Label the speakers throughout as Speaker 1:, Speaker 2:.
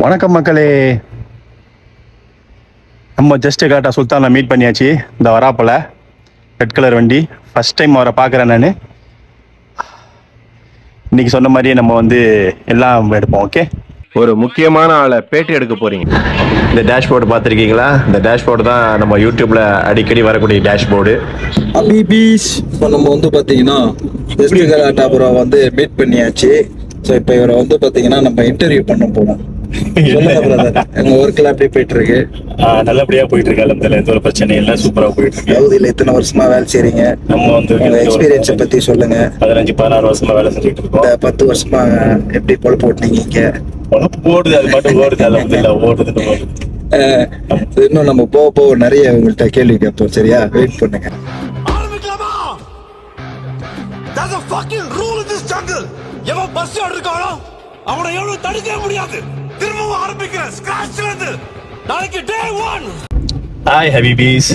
Speaker 1: வணக்கம் மக்களே. நம்ம ஜஸ்ட் கரெக்டாக சுல்தானை மீட் பண்ணியாச்சு. இந்த வராப்பில் ரெட் கலர் வண்டி. ஃபஸ்ட் டைம் அவரை பார்க்குறேன் நான். இன்னைக்கு சொன்ன மாதிரியே நம்ம வந்து எல்லாம் எடுப்போம். ஓகே,
Speaker 2: ஒரு முக்கியமான ஆளை பேட்டி எடுக்க போறீங்க. இந்த டேஷ்போர்டு பார்த்துருக்கீங்களா? இந்த டேஷ்போர்டு தான் நம்ம யூடியூப்ல அடிக்கடி வரக்கூடிய டேஷ்போர்டு.
Speaker 3: அபிபீஸ் இப்போ நம்ம வந்து பார்த்தீங்கன்னா டாபரை வந்து மீட் பண்ணியாச்சு. ஸோ இப்போ இவரை வந்து பார்த்தீங்கன்னா நம்ம இன்டர்வியூ பண்ண போகிறோம். சொல்லுங்க பிரதர், எங்க ஒர்க்ல அப்படியே போயிட்டு இருக்கு?
Speaker 1: நல்லபடியா போயிட்டு இருக்கு. அலமதுல எந்த ஒரு பிரச்சனையும் இல்லை, சூப்பரா போயிட்டு இருக்கு.
Speaker 3: சவுதியில எத்தனை வருஷமா வேலை செய்றீங்க?
Speaker 1: நம்ம வந்து
Speaker 3: எக்ஸ்பீரியன்ஸை பத்தி சொல்லுங்க.
Speaker 1: 15-16 வருஷமா வேலை செஞ்சுட்டு இருக்கோம்.
Speaker 3: இந்த 10 வருஷமா எப்படி பொழப்பு ஓட்டுனீங்க இங்க?
Speaker 1: பொழப்பு ஓடுது, அது மட்டும் ஓடுது. அலமதுல ஓடுது.
Speaker 3: இன்னும் நம்ம போக போக நிறைய உங்கள்கிட்ட கேள்வி கேட்போம். சரியா, வெயிட் பண்ணுங்க.
Speaker 4: There's a fucking rule in this jungle. எவன் பஸ் எடுக்கானோ அவனை எவ்வளவு தடுக்க முடியாது. திரும்பவும் ஆரம்பிக்கிறேன் ஸ்கிராச்ல இருந்து. நாளைக்கு day 1.
Speaker 1: Hi habibis,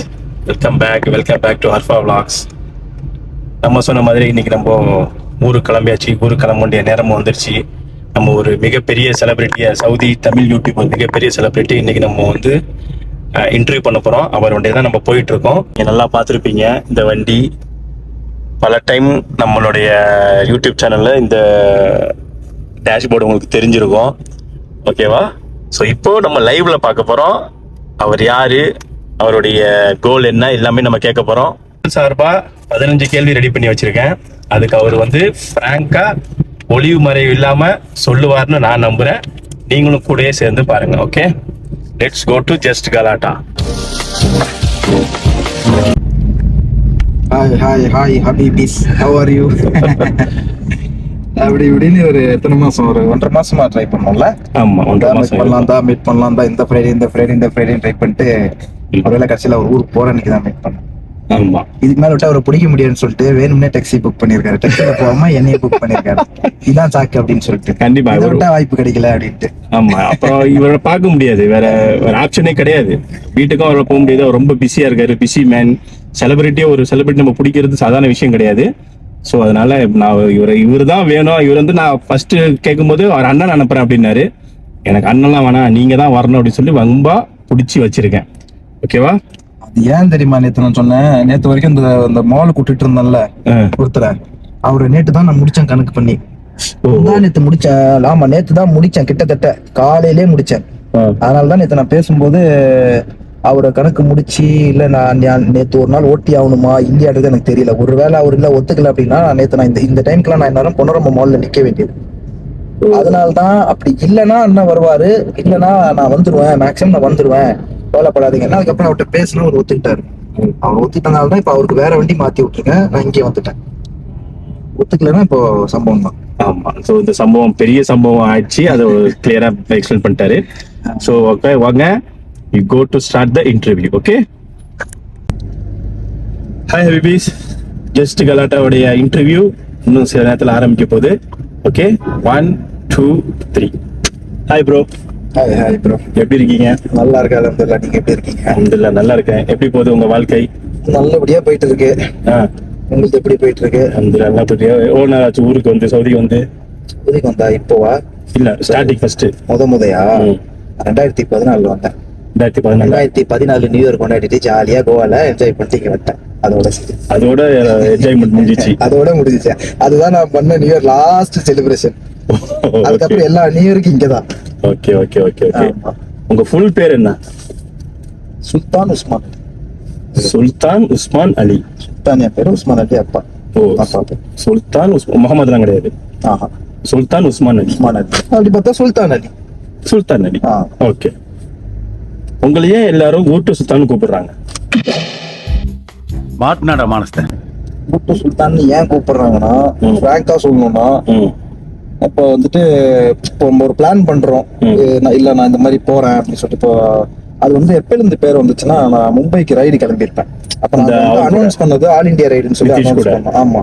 Speaker 1: welcome back to Harfa vlogs. நம்ம சொன்ன மாதிரி இன்னைக்கு நம்ம ஊருக்கு கிளம்பியாச்சு. ஊருக்கு கிளம்ப வேண்டிய நேரமும் வந்துருச்சு. நம்ம ஒரு மிகப்பெரிய செலிபிரிட்டியை, சவுதி தமிழ் யூடியூப் மிகப்பெரிய செலிபிரிட்டி இன்னைக்கு நம்ம வந்து இன்டர்வியூ பண்ண போகிறோம். அவர் வண்டியை தான் நம்ம போயிட்டு இருக்கோம். நீங்கள் நல்லா பார்த்துருப்பீங்க இந்த வண்டி. பல டைம் நம்மளுடைய யூடியூப் சேனலில் இந்த டேஷ்போர்டு உங்களுக்கு தெரிஞ்சிருக்கும். ஓகேவா? ஸோ இப்போ நம்ம லைவ்ல பார்க்க போகிறோம். அவர் யாரு, அவருடைய கோல் என்ன, எல்லாமே நம்ம கேட்க போகிறோம். சார்பாக 15 கேள்வி ரெடி பண்ணி வச்சிருக்கேன். அதுக்கு அவர் வந்து ஃப்ராங்கா ஒளிவு மறைவு இல்லாமல் சொல்லுவார்னு நான் நம்புகிறேன். நீங்களும் கூடயே சேர்ந்து பாருங்க. Okay, let's go to just கலாட்டா.
Speaker 3: Hi habibis, how are you? அப்படி இப்படின்னு ஒரு எத்தனை மாசம், ஒரு 1.5 மாசமா ட்ரை பண்ணோம்ல.
Speaker 1: ஆமா, 1.5 மாசம்
Speaker 3: மீட் பண்ணலாம் தான். இந்த ஃப்ரைடே ட்ரை பண்ணிட்டு ஒருவேளை கடைசியில் அவர் ஊருக்கு போற அன்னைக்கு தான் மீட் பண்ணேன்.
Speaker 1: ஆமா,
Speaker 3: இதுக்கு மேல விட்டா அவரை பிடிக்க முடியாதுன்னு சொல்லிட்டு வேணும்னே டாக்ஸி புக் பண்ணிருக்காரு. டாக்ஸில போகாம என்னைய புக் பண்ணிருக்காரு. இதான் சாக்கு அப்படின்னு சொல்லிட்டு.
Speaker 1: கண்டிப்பா
Speaker 3: இதை விட்டா வாய்ப்பு கிடைக்கல அப்படின்ட்டு.
Speaker 1: ஆமா, அப்புறம் இவரை பார்க்க முடியாது, வேற ஆப்ஷனே கிடையாது. வீட்டுக்கும் அவரை போக முடியாது. அவர் ரொம்ப பிஸியா இருக்காரு, பிஸி மேன். ஒரு செலிபிரிட்டி நம்ம பிடிக்கிறது சாதாரண விஷயம் கிடையாது. ஸோ அதனால நான் இவர் தான் வேணும். இவர் வந்து நான் ஃபர்ஸ்ட் கேட்கும்போது அவர் அண்ணன் அனுப்புறேன் அப்படின்னாரு. எனக்கு அண்ணன்லாம் வேணாம், நீங்க தான் வரணும் அப்படின்னு சொல்லி ரொம்ப பிடிச்சி வச்சிருக்கேன். ஓகேவா?
Speaker 3: அது ஏன் தெரியுமா, நேத்து நான் சொன்னேன், நேத்து வரைக்கும் இந்த மால் கூட்டிட்டு இருந்தேன்ல ஒருத்தர, அவரை நேத்து தான் நான் முடிச்சேன் கணக்கு பண்ணி. நேத்து முடிச்சேன். ஆமா, நேத்து தான் முடிச்சேன், கிட்டத்தட்ட காலையிலே முடிச்சேன். அதனாலதான் நேத்து நான் பேசும்போது அவரை கணக்கு முடிச்சு, இல்ல நான் நேத்து ஒரு நாள் ஓட்டி ஆகணுமா இல்லையாடுறது எனக்கு தெரியல. ஒருவேளை அவர் இல்ல ஒத்துக்கல அப்படின்னா நேத்து நான் இந்த டைம்க்குலாம் நான் எல்லாரும் பொன்னரம்ப மால்ல நிக்க வேண்டியது. அதனால்தான். அப்படி இல்லைன்னா அண்ணன் வருவாரு, இல்லைன்னா நான் வந்துருவேன், மேக்சிமம் நான் வந்துருவேன், கவலைப்படாதீங்கன்னா. அதுக்கப்புறம் அவர்கிட்ட பேசினா அவர் ஒத்துக்கிட்டாரு. அவர் ஒத்துக்கிட்டனால்தான் இப்ப அவருக்கு வேற வண்டி மாத்தி விட்டுருக்கேன், நான் இங்கே வந்துட்டேன். ஒத்துக்கலன்னா இப்போ சம்பவம் தான்.
Speaker 1: ஆமா, ஸோ இந்த சம்பவம் பெரிய சம்பவம் ஆயிடுச்சு. அதை கிளியரா எக்ஸ்பிளைன் பண்ணிட்டாரு. ஸோ ஓகே, வாங்க, you go to start the interview. okay, hi habibis, just galata interview இன்னும் சில நேரத்தில் ஆரம்பிக்க போகுது. Okay, 1 2 3. Hi bro.
Speaker 3: Hi bro,
Speaker 1: எப்படி இருக்கீங்க?
Speaker 3: நல்லா இருக்கா? அல்ஹம்துலில்லாஹ். நீங்க எப்படி இருக்கீங்க?
Speaker 1: அல்ஹம்துலில்லாஹ் நல்லா இருக்கேன். எப்படி போகுது உங்க வாழ்க்கை?
Speaker 3: நல்லபடியா போயிட்டு இருக்கு. உங்களுக்கு எப்படி போயிட்டு இருக்கு?
Speaker 1: அல்ஹம்துலில்லாஹ் நல்லா போயிட்டு. எவ்வளவு நாள் ஆச்சு ஊருக்கு வந்து, சவுதிக்கு வந்து?
Speaker 3: சவுதிக்கு வந்தா இப்போவா?
Speaker 1: இல்ல, ஸ்டார்டிங் ஃபர்ஸ்ட்
Speaker 3: முதையா 2014 வந்தேன்.
Speaker 1: 2014
Speaker 3: நியூ இயர் கொண்டாடிட்டு ஜாலியா கோவால என்ஜாய் பண்ணிட்டு இங்க வந்தேன்.
Speaker 1: அதோட என்ஜாய்மெண்ட் முடிஞ்சிச்சு.
Speaker 3: அதோட முடிஞ்சிச்சு. அதுதான் நான் பண்ண நியூ இயர் லாஸ்ட் செலிப்ரேஷன். அதுக்கப்புறம் எல்லா நியூ இயருக்கு இங்கதான்.
Speaker 1: Okay okay okay okay. உங்க ஃபுல் பேர் என்ன?
Speaker 3: சுல்தான் உஸ்மான்.
Speaker 1: சுல்தான் உஸ்மான் அலி.
Speaker 3: சுல்தான் என் பேரு, உஸ்மான் அலி அப்பா.
Speaker 1: சுல்தான் முகமதுலாம் கிடையாது. சுல்தான் உஸ்மான் அலி.
Speaker 3: உஸ்மான் அலி அப்படி பார்த்தா சுல்தான் அலி.
Speaker 1: சுல்தான் அலி. ஓகே. உங்களையே எல்லாரும் ஊட்டு சுல்தான் கூப்பிடுறாங்க. மாட்னாடா மானஸ்தன்.
Speaker 3: ஊட்டு சுல்தான் ஏன் கூப்பிடுறாங்கன்னா, பிராங்கா சொல்லணும்னா, இப்போ வந்துட்டு இப்போ ஒரு பிளான் பண்றோம், இல்ல நான் இந்த மாதிரி போறேன் அப்படின்னு சொல்லிட்டு. இப்போ அது வந்து எப்பல இருந்து பேர் வந்துச்சுன்னா, நான் மும்பைக்கு ரைடு கிளம்பியிருப்பேன். அப்ப நான் அனௌன்ஸ் பண்ணது ஆல் இந்தியா ரைடுன்னு சொல்லி அனௌன்ஸ் பண்ணோம். ஆமா,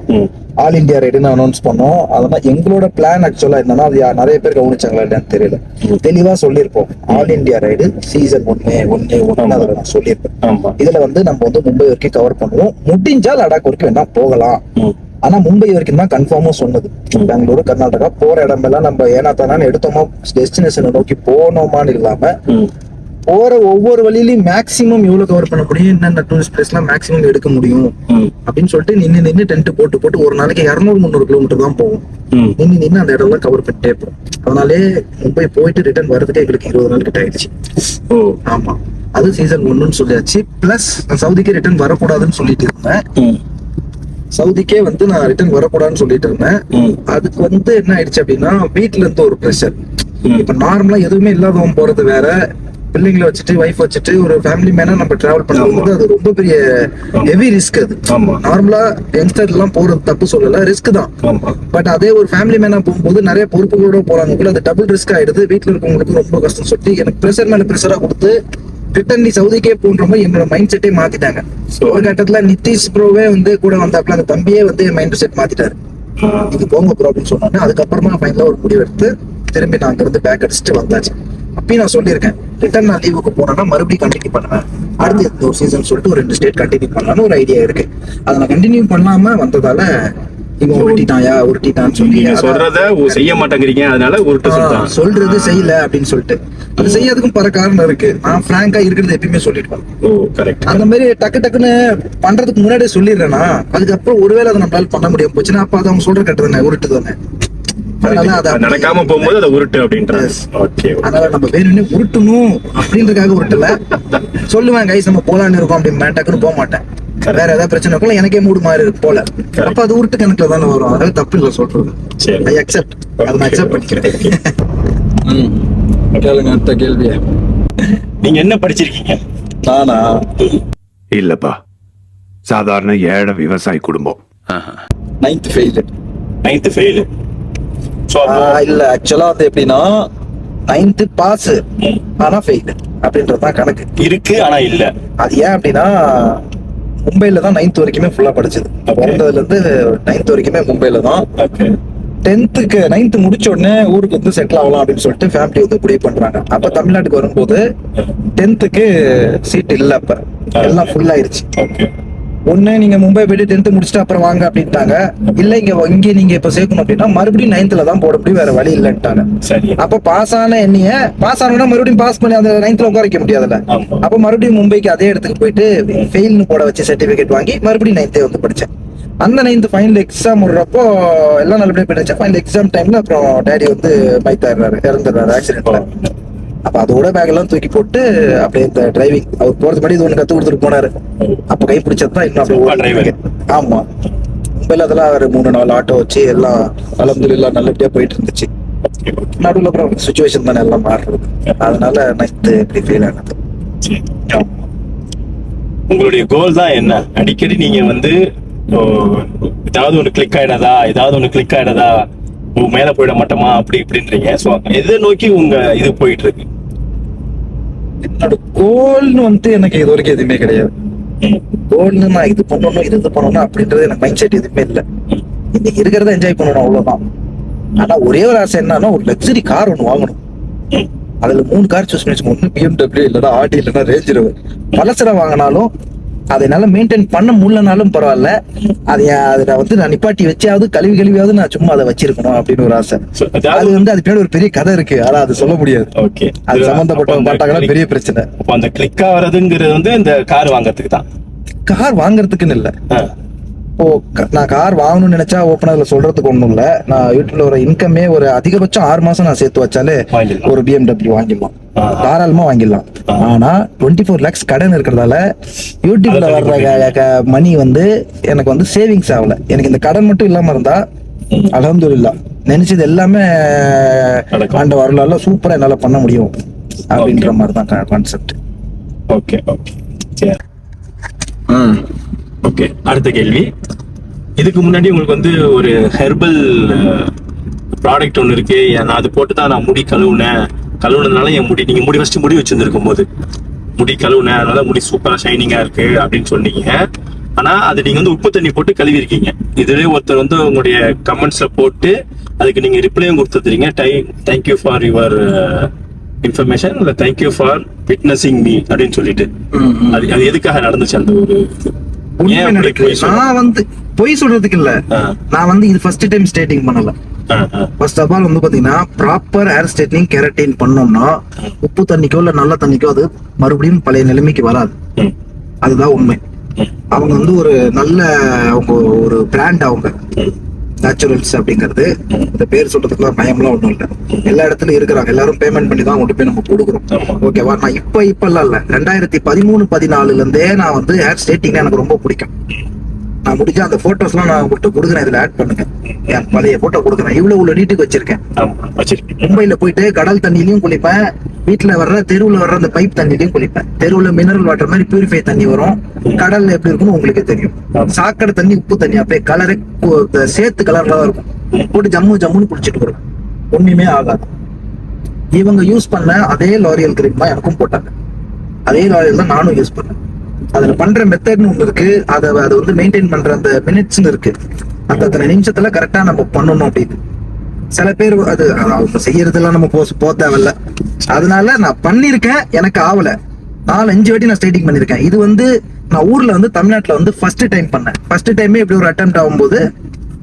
Speaker 3: ஆல் இந்தியா ரைடுன்னு அனௌன்ஸ் பண்ணோம். அதெல்லாம் எங்களோட பிளான் ஆக்சுவலா என்னன்னா, அது நிறைய பேர் கவனிச்சாங்களா இல்லையான்னு தெரியல. தெளிவா சொல்லியிருப்போம், ஆல் இந்தியா ரைடு சீசன் 1 அதுல நான் சொல்லியிருப்பேன். இதுல வந்து நம்ம வந்து மும்பை வரைக்கும் கவர் பண்ணுவோம், முடிஞ்சா லடாக் வரைக்கும் வேணா போகலாம் ஆனா மும்பை வரைக்கும் தான் கன்ஃபார்மா சொன்னது. பெங்களூரு, கர்நாடகா போற இடமெல்லாம் நம்ம ஏனா தானே எடுத்தோமா டெஸ்டினேஷனை நோக்கி போனோமான்னு இல்லாம போற ஒவ்வொரு வழியிலயும் மேக்சிமம் எவ்வளவு கவர் பண்ண முடியும், என்னென்ன டூரிஸ்ட் பிளேஸ் எல்லாம் மேக்சிமம் எடுக்க முடியும் அப்படின்னு சொல்லிட்டு நின்று டென்ட் போட்டு ஒரு நாளைக்கு 200-300 கிலோமீட்டர் தான் போகும். நின்று அந்த இடம் எல்லாம் கவர் பண்ணிட்டே போகும். அதனாலே மும்பை போயிட்டு ரிட்டர்ன் வரதுக்கே எங்களுக்கு 20 நாள் கிட்ட ஆயிடுச்சு. ஆமா, அது சீசன் 1ன்னு சொல்லியாச்சு. பிளஸ் சவுதிக்கே ரிட்டர்ன் வரக்கூடாதுன்னு சொல்லிட்டு இருந்தேன். சவுதிக்கே நான் ரிட்டர்ன் வரக்கூடாதுன்னு சொல்லிட்டு இருந்தேன். அதுக்கு என்ன ஆயிடுச்சு அப்படின்னா, வீட்டுல இருந்து ஒரு ப்ரெஷர். இப்ப நார்மலா எதுவுமே இல்லாதவன் போறது வேற, பிள்ளைங்களை வச்சுட்டு வைஃப் வச்சுட்டு ஒரு ஃபேமிலி மேனா நம்ம டிராவல் பண்ணும்போது அது ரொம்ப பெரிய ஹெவி ரிஸ்க். அது நார்மலா யங்ஸ்டர் எல்லாம் போறது தப்பு சொல்லல, ரிஸ்க் தான். பட் அதே ஒரு ஃபேமிலி மேனா போகும்போது நிறைய பொறுப்புகளோட போறாங்க கூட, அது டபுள் ரிஸ்க் ஆயிடுது. வீட்டுல இருக்கவங்களுக்கு ரொம்ப கஷ்டம் சொல்லி எனக்கு ப்ரெஷர் மேல ப்ரெஷரா கொடுத்து ரிட்டர்ன் நீ சவுதிக்கே போன்ற மாதிரி என்னோட மைண்ட் செட்டே மாத்திட்டாங்க. ஒரு கட்டத்துல நிதிஷ் ப்ரோவே கூட வந்தாப்புல, அந்த தம்பியே என் மைண்ட் செட் மாத்திட்டாரு. இது போங்க ப்ரோ அப்படின்னு சொன்னாங்க. அதுக்கப்புறமா ஃபைனலா ஒரு முடிவு எடுத்து திரும்பி நான் அங்க இருந்து பேக் அடிச்சுட்டு வந்தாச்சு. அப்பயும் நான் சொல்லியிருக்கேன், ரிட்டர்ன் நான் லீவுக்கு போனேன்னா மறுபடியும் கண்டினியூ பண்ணுவேன். அடுத்து இந்த ஒரு சீசன் சொல்லிட்டு ஒரு 2 ஸ்டேட் கண்டினியூ பண்ணலாம்னு ஒரு ஐடியா இருக்கு. அதை நான் கண்டினியூ பண்ணாம வந்ததால இவன் உருட்டிட்டான்னு சொல்லி
Speaker 1: சொல்றத செய்ய மாட்டேங்கிறீங்க, அதனால
Speaker 3: சொல்றது செய்யல அப்படின்னு சொல்லிட்டு அது செய்யறதுக்கும் பல காரணம் இருக்கு. நான் பிராங்கா இருக்கிறது எப்பயுமே சொல்லிடுவேன். அந்த மாதிரி டக்குன்னு பண்றதுக்கு முன்னாடியே சொல்லிடுறேன்னா, அதுக்கப்புறம் ஒருவேளை அதை நம்மளால பண்ண முடியாம போச்சுன்னா அப்ப அது அவங்க சொல்ற கட்டுதானே, உருட்டு தானே.
Speaker 1: நடக்காம போகும்போது அதை உருட்டு அப்படின்றது.
Speaker 3: அதனால நம்ம வேணும்னு உருட்டணும் அப்படின்றதுக்காக உருட்டல. சொல்லுவேன் கைஸ் நம்ம போலான்னு இருக்கோம் அப்படின்னு, டக்குன்னு போக மாட்டேன். வேற ஏதாவது பிரச்சனை இருக்கும், எனக்கே மூடு மாறி இருக்கு போல, அப்ப அது உருட்டு கணக்குல தானே வரும். அதாவது தப்பு இல்லை சொல்றது. ஐ அக்செப்ட், அதை நான் அக்செப்ட் பண்ணிக்கிறேன். கேளுங்க அடுத்த கேள்விய.
Speaker 1: நீங்க என்ன படிச்சிருக்கீங்க?
Speaker 3: நானா
Speaker 5: இல்லப்பா, சாதாரண ஏழை விவசாய குடும்பம்.
Speaker 3: 9th fail. இல்ல ஆக்சுவலா எப்படின்னா 9th பாஸ் ஆனா ஃபெயில் அப்படின்றதுதான் கணக்கு
Speaker 1: இருக்கு. ஆனா இல்ல,
Speaker 3: அது ஏன் அப்படின்னா மும்பைல தான் 9th வரைக்குமே ஃபுல்லா படிச்சது. பிறந்ததுல இருந்து 9th வரைக்குமே மும்பைல தான். 9th முடிச்ச உடனே ஊருக்கு செட்டில் ஆகலாம் அப்படின்னு சொல்லிட்டு ஃபேமிலி முடிவு பண்றாங்க. அப்ப தமிழ்நாட்டுக்கு வரும்போது 10th சீட் இல்ல, அப்ப எல்லாம் ஃபுல் ஆயிருச்சு. ஒண்ணு நீங்க மும்பை போயிட்டு 10th முடிச்சுட்டு அப்புறம் வாங்க அப்படின்ட்டாங்க. இல்ல இங்க நீங்க இப்ப சேர்க்கணும் அப்படின்னா மறுபடியும் 9th தான் போட முடியும், வேற வழி இல்லைன்ட்டாங்க. அப்ப பாஸ் ஆன பாஸ் ஆனா மறுபடியும் பாஸ் பண்ணி அந்த 9th உட்கார வைக்க முடியாதுல்ல. அப்ப மறுபடியும் மும்பைக்கு அதே இடத்துக்கு போயிட்டு ஃபெயில்னு போட வச்சு சர்டிபிகேட் வாங்கி மறுபடியும் 9th படிச்சேன். அந்த 9th ஃபைனல் எக்ஸாம் விடுறப்போ எல்லாம் நல்லபடியா போயிடுச்சு. ஃபைனல் எக்ஸாம் டைம்ல அப்புறம் டேடி இறந்துடுறாரு ஆக்சிடென்ட்ல. அப்ப அதோட பேக் எல்லாம் தூக்கி போட்டு அப்படியே இந்த டிரைவிங் அவர் போறது மாதிரி இது ஒண்ணு கத்து கொடுத்துட்டு போனாரு. அப்ப கை பிடிச்சதுதான் இன்னும் அப்படியே. ஆமா, மும்பைல அதெல்லாம் ஒரு 3-4 ஆட்டோ வச்சு எல்லாம் அல்ஹம்துலில்லாஹ் நல்லபடியா போயிட்டு இருந்துச்சு. நடுவில் அப்புறம் சுச்சுவேஷன் தானே எல்லாம் மாறுறது. அதனால 9th இப்படி ஃபெயில் ஆனது.
Speaker 1: உங்களுடைய கோல் தான் என்ன? அடிக்கடி நீங்க ஏதாவது ஒண்ணு கிளிக் ஆயிடாதா மேல போயிட மாட்டோமா அப்படி இப்படின்றீங்க. சோ எதை நோக்கி உங்க இது போயிட்டு இருக்கு?
Speaker 3: என்னோட கோல்னு எனக்கு இது வரைக்கும் எதுவுமே கிடையாது. கோல்னு நான் இது பண்ணணும் அப்படின்றது எனக்கு மைண்ட் செட் எதுவுமே இல்லை. இன்னைக்கு இருக்கிறத என்ஜாய் பண்ணணும், அவ்வளவுதான். ஆனா ஒரே ஒரு ஆசை என்னன்னா, ஒரு லக்ஸரி கார் ஒண்ணு வாங்கணும். அதுல 3 கார் சூஸ் பண்ணி வச்சுக்கணும். ஒண்ணு BMW, இல்லைன்னா ஆடி, இல்லைன்னா ரேஞ்ச் ரோவர். பலசரை வாங்கினாலும் அதை என்னால மெயின்டைன் பண்ண முடியலனாலும் பரவாயில்ல, அதை நான் நிப்பாட்டி வச்சாவது கழுவியாவது நான் சும்மா அதை வச்சிருக்கணும் அப்படின்னு ஒரு ஆசை. அது அது பின்னாடி ஒரு பெரிய கதை இருக்கு, ஆனா அது சொல்ல முடியாது. அது சம்பந்தப்பட்டவங்க பார்த்தாங்கன்னா பெரிய பிரச்சனை.
Speaker 1: அந்த கிளிக் ஆகுறதுங்கிறது இந்த கார் வாங்குறதுக்கு தான்.
Speaker 3: கார் வாங்குறதுக்குன்னு இல்ல. இப்போ நான் கார் வாங்கணும்னு நினைச்சா ஓப்பனர்ல சொல்றதுக்கு ஒண்ணும் இல்ல. நான் யூடியூப்ல ஒரு இன்கமே ஒரு அதிகபட்சம் 6 மாசம் நான் சேர்த்து வச்சாலே ஒரு BMW வாங்கிடலாம், தாராளமா வாங்கிடலாம். ஆனா 24 lakhs கடன் இருக்கிறதால யூடியூப்ல வர்ற மணி எனக்கு சேவிங்ஸ் ஆகல. எனக்கு இந்த கடன் மட்டும் இல்லாம இருந்தா அல்ஹம்துலில்லாஹ் நினைச்சது எல்லாமே ஆண்ட வரலாறுல சூப்பரா என்னால பண்ண முடியும் அப்படின்ற மாதிரி தான் கான்செப்ட்.
Speaker 1: ஓகே ஓகே சரி. ஓகே, அடுத்த கேள்வி. இதுக்கு முன்னாடி உங்களுக்கு ஒரு ஹெர்பல் ப்ராடக்ட் ஒன்று இருக்கு, நான் அது போட்டு தான் நான் முடி கழுவுனதுனால என் நீங்க முடி ஃபர்ஸ்ட் முடி வச்சிருந்துருக்கும் போது முடி கழுவுனேன், அதனால முடி சூப்பரா ஷைனிங்கா இருக்கு அப்படின்னு சொன்னீங்க. ஆனா அது நீங்க உப்பு தண்ணி போட்டு கழுவி இருக்கீங்க. இதுவே ஒருத்தர் உங்களுடைய கமெண்ட்ஸ்ல போட்டு அதுக்கு நீங்க ரிப்ளையும் கொடுத்துருக்கீங்க, தேங்க்யூ ஃபார் யுவர் இன்ஃபர்மேஷன், இல்ல தேங்க்யூ ஃபார் விட்னஸிங் மீ அப்படின்னு சொல்லிட்டு. அது எதுக்காக நடந்துச்சு அந்த ஒரு
Speaker 3: உண்மை
Speaker 1: அப்படி
Speaker 3: நடக்கு.
Speaker 1: பொய் சொல்ற?
Speaker 3: நான் வந்து பொய் சொல்றதுக்கு இல்ல,
Speaker 1: ஆ.
Speaker 3: நான் வந்து இது ஃபர்ஸ்ட் டைம் ஸ்ட்ரைட்டிங் பண்ணல. ஃபர்ஸ்ட் ஆஃப் ஆல் வந்து பாத்தீங்கன்னா ப்ராப்பர் ஹேர் ஸ்ட்ரைட்னிங் கெரட்டின் பண்ணோம்னா உப்பு தண்ணிக்கோ இல்ல நல்ல தண்ணிக்கோ அது மறுபடியும் பழைய நிலைமைக்கு வராது. அதுதான் உண்மை. அவங்க வந்து ஒரு நல்ல அவங்க ஒரு பிராண்ட், அவங்க நேச்சுரல்ஸ் அப்படிங்கிறது. இந்த பேர் சொல்றதுக்குலாம் பயம்லாம் ஒண்ணும் இல்ல. எல்லா இடத்துலயும் இருக்கிறாங்க, எல்லாரும் பேமெண்ட் பண்ணி தான் கொண்டு போய் நம்ம கொடுக்குறோம். ஓகேவா? நான் இப்பெல்லாம் இல்ல, 2013-14 இருந்தே நான் வந்து ஹேர் ஸ்ட்ரைட்டிங் எனக்கு ரொம்ப பிடிக்கும். நான் முடிஞ்ச அந்த போட்டோஸ்லாம் நான் உங்கள்கிட்ட கொடுக்குறேன், இதுல ஆட் பண்ணுங்க. என் பழைய போட்டோ கொடுக்குறேன். இவ்வளவு நீட்டுக்கு வச்சிருக்கேன். மும்பைல போயிட்டு கடல் தண்ணிலையும் குளிப்பேன், வீட்டுல வர்ற தெருவுல வர்ற அந்த பைப் தண்ணிலையும் குளிப்பேன். தெருவுல மினரல் வாட்டர் மாதிரி பியூரிஃபை தண்ணி வரும், கடல்ல எப்படி இருக்கும்னு உங்களுக்கு தெரியும். சாக்கடை தண்ணி உப்பு தண்ணி அப்படியே கலரே சேத்து கலர்ல தான் இருக்கும். போட்டு ஜம்முன்னு குளிச்சுட்டு வரும், ஒண்ணுமே ஆகாது. இவங்க யூஸ் பண்ண அதே லாரியல் கிரீம் தான் எனக்கும் போட்டாங்க. அதே லாரியல் தான் நானும் யூஸ் பண்ணேன். அதுல பண்ற மெத்தட்னு ஒண்ணு இருக்கு, அதை வந்து மெயின்டைன் பண்ற அந்த மினிட்ஸ்னு இருக்கு. அத்தனை நிமிஷத்துல கரெக்டா நம்ம பண்ணணும் அப்படின்னு. சில பேர் அது அவங்க செய்யறதெல்லாம் நம்ம போக தேவையில்ல. அதனால நான் பண்ணிருக்கேன், எனக்கு ஆவல. 4-5 வாட்டி நான் ஸ்ட்ரைட்டிங் பண்ணிருக்கேன். இது வந்து நான் ஊர்ல வந்து தமிழ்நாட்டுல வந்து ஃபர்ஸ்ட் டைம் பண்ணேன். ஃபர்ஸ்ட் டைமே இப்படி ஒரு அட்டெம்ப்ட் ஆகும்போது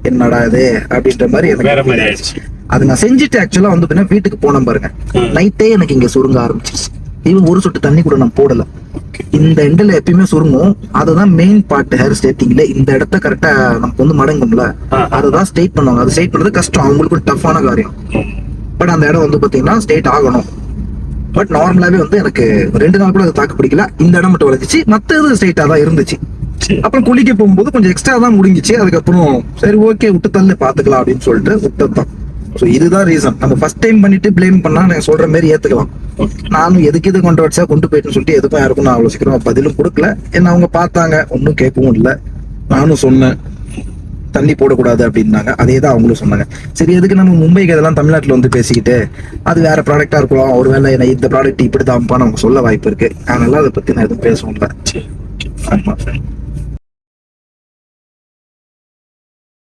Speaker 3: என்னடா இது அப்படின்ற மாதிரி எனக்கு அது நான் செஞ்சுட்டு ஆக்சுவலா வந்து வீட்டுக்கு போன பாருங்க, நைட்டே எனக்கு இங்க சுருங்க ஆரம்பிச்சிருச்சு. இவன் ஒரு சொட்டு தண்ணி கூட நான் போடல. இந்த எண்டில் எப்பயுமே சுருங்கும், அதுதான் மெயின் பார்ட் ஹேர் ஸ்ட்ரைட்டிங்ல. இந்த இடத்த கரெக்டா நமக்கு வந்து மடங்கும்ல, அதுதான் ஸ்ட்ரைட் பண்ணுவாங்க. அது ஸ்ட்ரைட் பண்றது கஷ்டம், அவங்களுக்கும் டஃப்பான காரியம். பட் அந்த இடம் வந்து பாத்தீங்கன்னா ஸ்ட்ரைட் ஆகணும். பட் நார்மலாவே வந்து எனக்கு 2 நாள் கூட அது தாக்கு பிடிக்கல. இந்த இடம் மட்டும் வளைஞ்சிச்சு, மற்றது ஸ்ட்ரைட்டா தான் இருந்துச்சு. அப்புறம் குளிக்க போகும்போது கொஞ்சம் எக்ஸ்ட்ரா தான் முடிஞ்சிச்சு. அதுக்கப்புறம் சரி ஓகே விட்டு தள்ளு பாத்துக்கலாம் அப்படின்னு சொல்லிட்டு விட்டதுதான். ஸோ இதுதான் ரீசன். நம்ம ஃபர்ஸ்ட் டைம் பண்ணிட்டு பிளேம் பண்ணா நான் சொல்ற மாதிரி ஏத்துக்கலாம். நானும் எதுக்கு இது கொண்டு போயிட்டுன்னு சொல்லிட்டு எதுக்கும் யாருக்கும் நான் அவ்வளவு சீக்கிரம் பதிலும் கொடுக்கல. என்ன அவங்க பார்த்தாங்க, ஒன்னும் கேட்கவும் இல்லை. நானும் சொன்னேன் தண்ணி போடக்கூடாது அப்படின்னாங்க, அதே தான் அவங்களும் சொன்னாங்க. சரி எதுக்கு நம்ம மும்பைக்கு இதெல்லாம் தமிழ்நாட்டுல வந்து பேசிக்கிட்டு, அது வேற ப்ராடக்டா இருக்கலாம், ஒருவேளை இந்த ப்ராடக்ட் இப்படி தான்ப்பா நமக்கு சொல்ல வாய்ப்பு இருக்கு. அதனால அதை பத்தி நான் எதுவும் பேசவும் இல்லை. ஆமா.